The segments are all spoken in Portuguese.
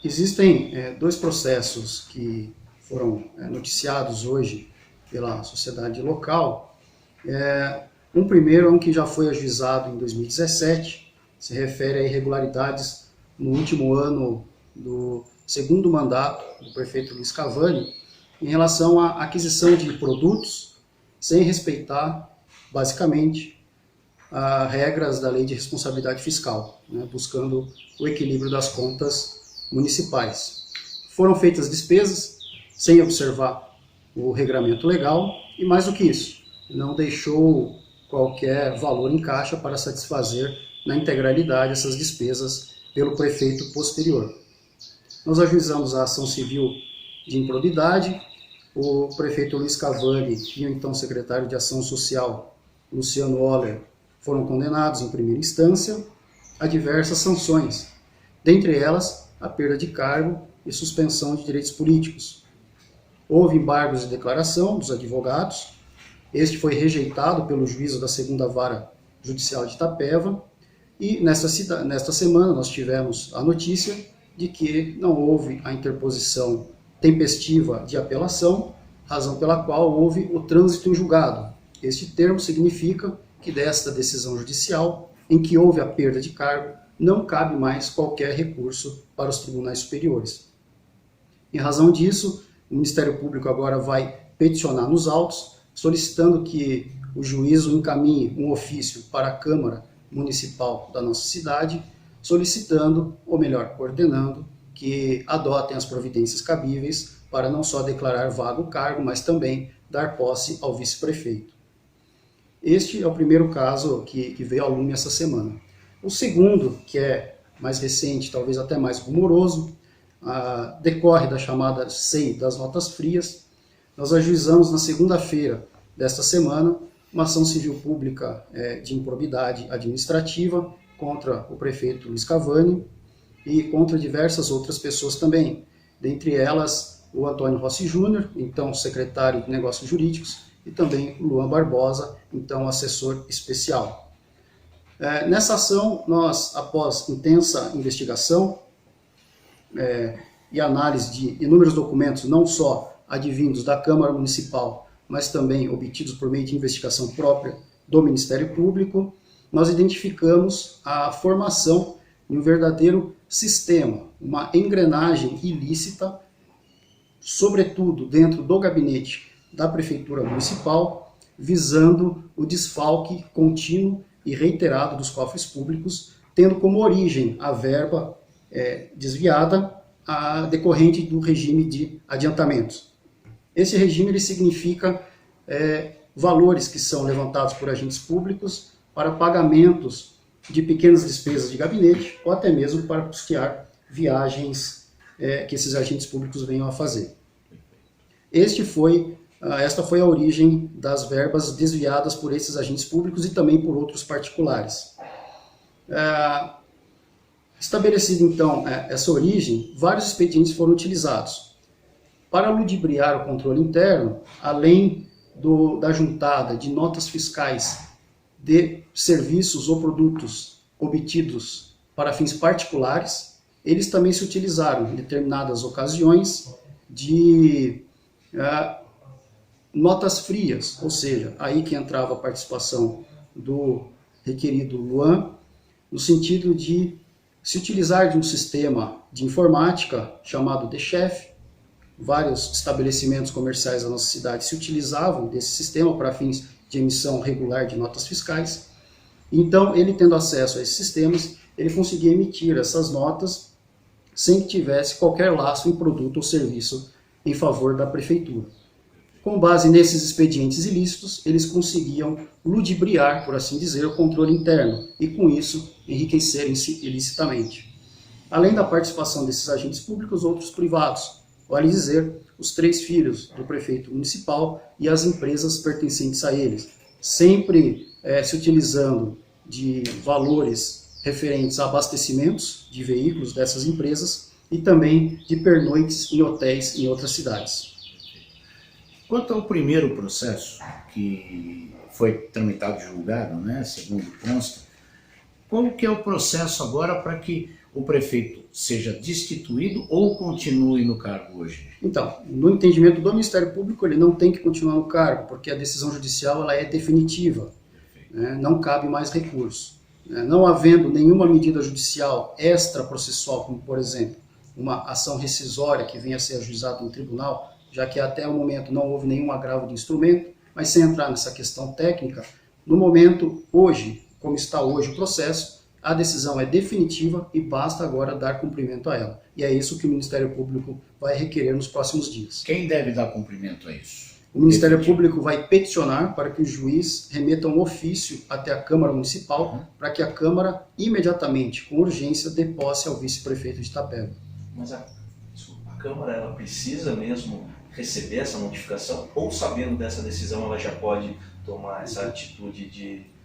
Existem dois processos que foram noticiados hoje pela sociedade local. Um primeiro é um que já foi ajuizado em 2017, se refere a irregularidades no último ano do segundo mandato do prefeito Luiz Cavani, em relação à aquisição de produtos sem respeitar, basicamente, as regras da Lei de Responsabilidade Fiscal, buscando o equilíbrio das contas municipais. Foram feitas despesas sem observar o regramento legal e, mais do que isso, não deixou qualquer valor em caixa para satisfazer na integralidade essas despesas pelo prefeito posterior. Nós ajuizamos a ação civil de improbidade. O prefeito Luiz Cavani e o então secretário de Ação Social, Luciano Oller, foram condenados em primeira instância a diversas sanções, dentre elas a perda de cargo e suspensão de direitos políticos. Houve embargos de declaração dos advogados. Este foi rejeitado pelo juízo da 2ª Vara Judicial de Itapeva, e nesta semana nós tivemos a notícia de que não houve a interposição tempestiva de apelação, razão pela qual houve o trânsito em julgado. Este termo significa que desta decisão judicial, em que houve a perda de cargo, não cabe mais qualquer recurso para os tribunais superiores. Em razão disso, o Ministério Público agora vai peticionar nos autos, solicitando que o juízo encaminhe um ofício para a Câmara Municipal da nossa cidade, solicitando, ou melhor, ordenando, que adotem as providências cabíveis para não só declarar vago o cargo, mas também dar posse ao vice-prefeito. Este é o primeiro caso que veio ao lume essa semana. O segundo, que é mais recente, talvez até mais rumoroso, decorre da chamada SEI das notas frias. Nós ajuizamos na segunda-feira desta semana uma ação civil pública de improbidade administrativa contra o prefeito Luiz Cavani e contra diversas outras pessoas também, dentre elas o Antônio Rossi Júnior, então secretário de Negócios Jurídicos, e também o Luan Barbosa, então assessor especial. Nessa ação, nós, após intensa investigação e análise de inúmeros documentos, não só advindos da Câmara Municipal, mas também obtidos por meio de investigação própria do Ministério Público, nós identificamos a formação de um verdadeiro sistema, uma engrenagem ilícita, sobretudo dentro do gabinete da Prefeitura Municipal, visando o desfalque contínuo e reiterado dos cofres públicos, tendo como origem a verba desviada decorrente do regime de adiantamentos. Esse regime ele significa valores que são levantados por agentes públicos para pagamentos de pequenas despesas de gabinete ou até mesmo para custear viagens que esses agentes públicos venham a fazer. Esta foi a origem das verbas desviadas por esses agentes públicos e também por outros particulares. Estabelecida então essa origem, vários expedientes foram utilizados. Para ludibriar o controle interno, além da juntada de notas fiscais de serviços ou produtos obtidos para fins particulares, eles também se utilizaram em determinadas ocasiões de notas frias, ou seja, aí que entrava a participação do requerido Luan, no sentido de se utilizar de um sistema de informática chamado DCHEF. Vários estabelecimentos comerciais da nossa cidade se utilizavam desse sistema para fins de emissão regular de notas fiscais. Então, ele tendo acesso a esses sistemas, ele conseguia emitir essas notas sem que tivesse qualquer laço em produto ou serviço em favor da prefeitura. Com base nesses expedientes ilícitos, eles conseguiam ludibriar, por assim dizer, o controle interno e, com isso, enriquecerem-se ilicitamente. Além da participação desses agentes públicos, outros privados, vale dizer, os 3 filhos do prefeito municipal e as empresas pertencentes a eles, sempre se utilizando de valores referentes a abastecimentos de veículos dessas empresas e também de pernoites em hotéis em outras cidades. Quanto ao primeiro processo, que foi tramitado e julgado, segundo consta, qual que é o processo agora para que o prefeito seja destituído ou continue no cargo hoje? Então, no entendimento do Ministério Público, ele não tem que continuar no cargo, porque a decisão judicial ela é definitiva, né? Não cabe mais recurso. Não havendo nenhuma medida judicial extraprocessual, como por exemplo, uma ação rescisória que venha a ser ajuizada no tribunal, já que até o momento não houve nenhum agravo de instrumento, mas sem entrar nessa questão técnica, no momento, hoje, como está hoje o processo, a decisão é definitiva e basta agora dar cumprimento a ela. E é isso que o Ministério Público vai requerer nos próximos dias. Quem deve dar cumprimento a isso? O Ministério Público vai peticionar para que o juiz remeta um ofício até a Câmara Municipal, para que a Câmara, imediatamente, com urgência, dê posse ao vice-prefeito de Itapeva. Mas a Câmara ela precisa mesmo receber essa notificação, ou sabendo dessa decisão ela já pode tomar essa atitude de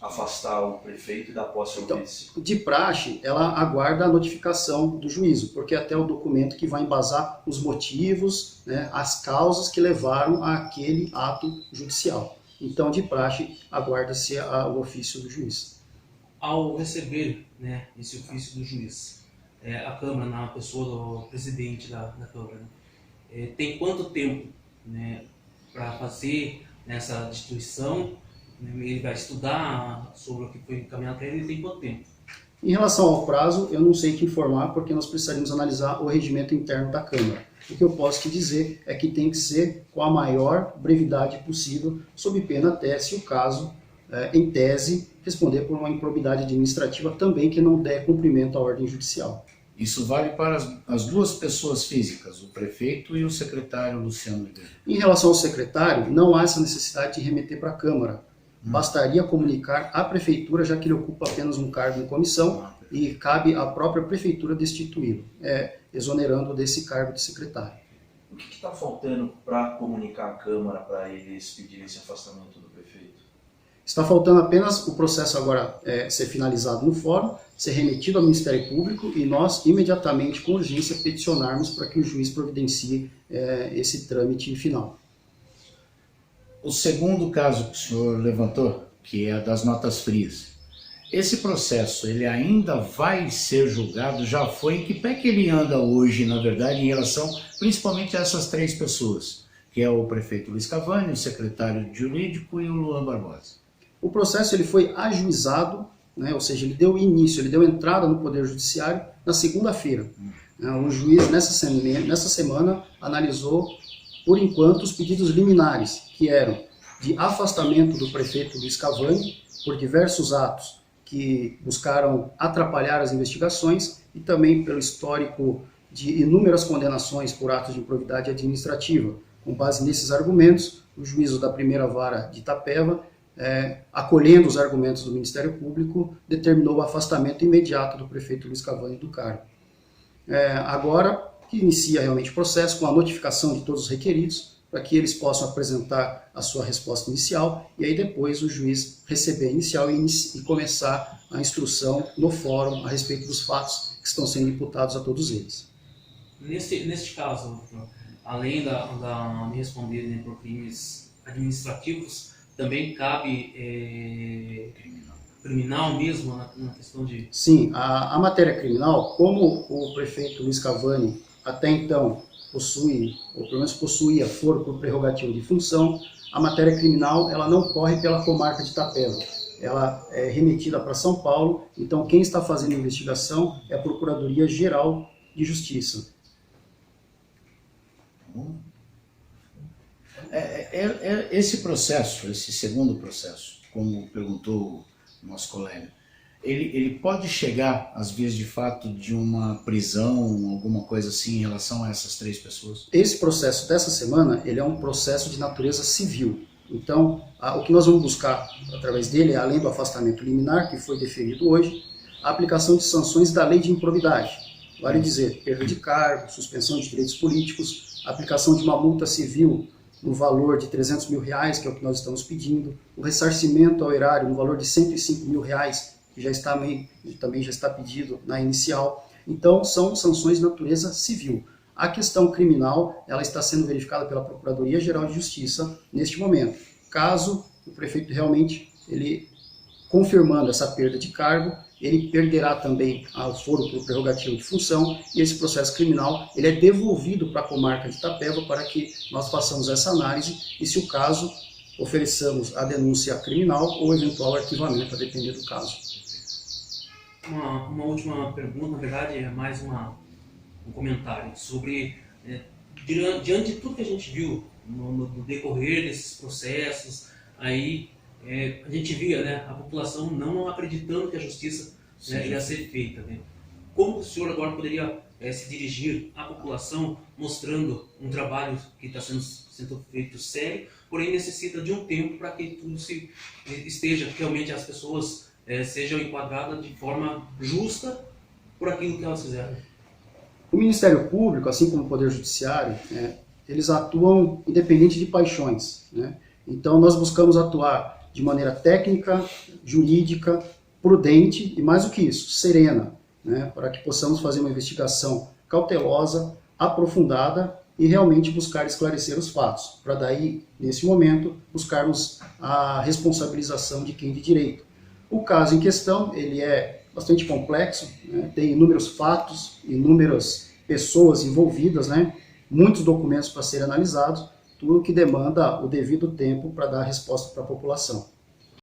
afastar o prefeito e dar posse ao vice? De praxe, ela aguarda a notificação do juízo, porque até o documento que vai embasar os motivos, né, as causas que levaram àquele ato judicial. Então, de praxe, aguarda-se o ofício do juiz. Ao receber, né, esse ofício do juiz, a Câmara, na pessoa do presidente da Câmara, tem quanto tempo, né, para fazer essa destituição? Ele vai estudar sobre o que foi encaminhado para ele tem quanto tempo? Em relação ao prazo, eu não sei que informar, porque nós precisaríamos analisar o regimento interno da Câmara. O que eu posso te dizer é que tem que ser com a maior brevidade possível, sob pena até, se o caso, em tese, responder por uma improbidade administrativa também que não der cumprimento à ordem judicial. Isso vale para as duas pessoas físicas, o prefeito e o secretário Luciano Oliveira. Em relação ao secretário, não há essa necessidade de remeter para a Câmara. Bastaria comunicar à Prefeitura, já que ele ocupa apenas um cargo em comissão e cabe à própria Prefeitura destituí-lo, exonerando desse cargo de secretário. O que está faltando para comunicar à Câmara para eles pedirem esse afastamento do prefeito? Está faltando apenas o processo agora ser finalizado no fórum, ser remetido ao Ministério Público e nós, imediatamente, com urgência, peticionarmos para que o juiz providencie esse trâmite final. O segundo caso que o senhor levantou, que é a das notas frias, esse processo ele ainda vai ser julgado? Já foi? Em que pé que ele anda hoje, na verdade, em relação principalmente a essas três pessoas, que é o prefeito Luiz Cavani, o secretário jurídico e o Luan Barbosa? O processo ele foi ajuizado, né, ou seja, ele deu início, ele deu entrada no Poder Judiciário na segunda-feira. O juiz, nessa semana, analisou, por enquanto, os pedidos liminares, que eram de afastamento do prefeito Luiz Cavani por diversos atos que buscaram atrapalhar as investigações e também pelo histórico de inúmeras condenações por atos de improbidade administrativa. Com base nesses argumentos, o juízo da primeira vara de Itapeva, acolhendo os argumentos do Ministério Público, determinou o afastamento imediato do prefeito Luiz Cavani do cargo. Agora que inicia realmente o processo com a notificação de todos os requeridos, para que eles possam apresentar a sua resposta inicial e aí depois o juiz receber a inicial e começar a instrução no fórum a respeito dos fatos que estão sendo imputados a todos eles. Neste caso, além de responder por crimes administrativos, também cabe criminal mesmo na questão de... Sim, a matéria criminal, como o prefeito Luiz Cavani até então possui, ou pelo menos possuía foro por prerrogativa de função, a matéria criminal ela não corre pela comarca de Itapeva. Ela é remetida para São Paulo, então quem está fazendo a investigação é a Procuradoria-Geral de Justiça. Esse processo, esse segundo processo, como perguntou o nosso colega, ele pode chegar às vias de fato de uma prisão, alguma coisa assim, em relação a essas três pessoas? Esse processo dessa semana, ele é um processo de natureza civil. Então, o que nós vamos buscar através dele, além do afastamento liminar, que foi deferido hoje, a aplicação de sanções da lei de improbidade. Vale dizer, perda de cargo, suspensão de direitos políticos, aplicação de uma multa civil no valor de R$300 mil, que é o que nós estamos pedindo, o ressarcimento ao erário no valor de R$105 mil, que também já está pedido na inicial. Então, são sanções de natureza civil. A questão criminal, ela está sendo verificada pela Procuradoria-Geral de Justiça neste momento. Caso o prefeito realmente ele confirmando essa perda de cargo, ele perderá também o foro por prerrogativa de função, e esse processo criminal ele é devolvido para a comarca de Itapeva para que nós façamos essa análise e, se o caso, ofereçamos a denúncia criminal ou eventual arquivamento, a depender do caso. Uma última pergunta, na verdade, é mais um comentário sobre, diante de tudo que a gente viu no decorrer desses processos, aí a gente via, né, a população não acreditando que a justiça, né, ia ser feita, né? Como o senhor agora poderia se dirigir à população mostrando um trabalho que está sendo feito sério, porém necessita de um tempo para que tudo esteja, realmente as pessoas sejam enquadradas de forma justa por aquilo que elas fizeram? O Ministério Público, assim como o Poder Judiciário, eles atuam independente de paixões, né? Então nós buscamos atuar de maneira técnica, jurídica, prudente e, mais do que isso, serena, né, para que possamos fazer uma investigação cautelosa, aprofundada e realmente buscar esclarecer os fatos, para daí, nesse momento, buscarmos a responsabilização de quem de direito. O caso em questão, ele é bastante complexo, né, tem inúmeros fatos, inúmeras pessoas envolvidas, né, muitos documentos para serem analisados, tudo que demanda o devido tempo para dar resposta para a população.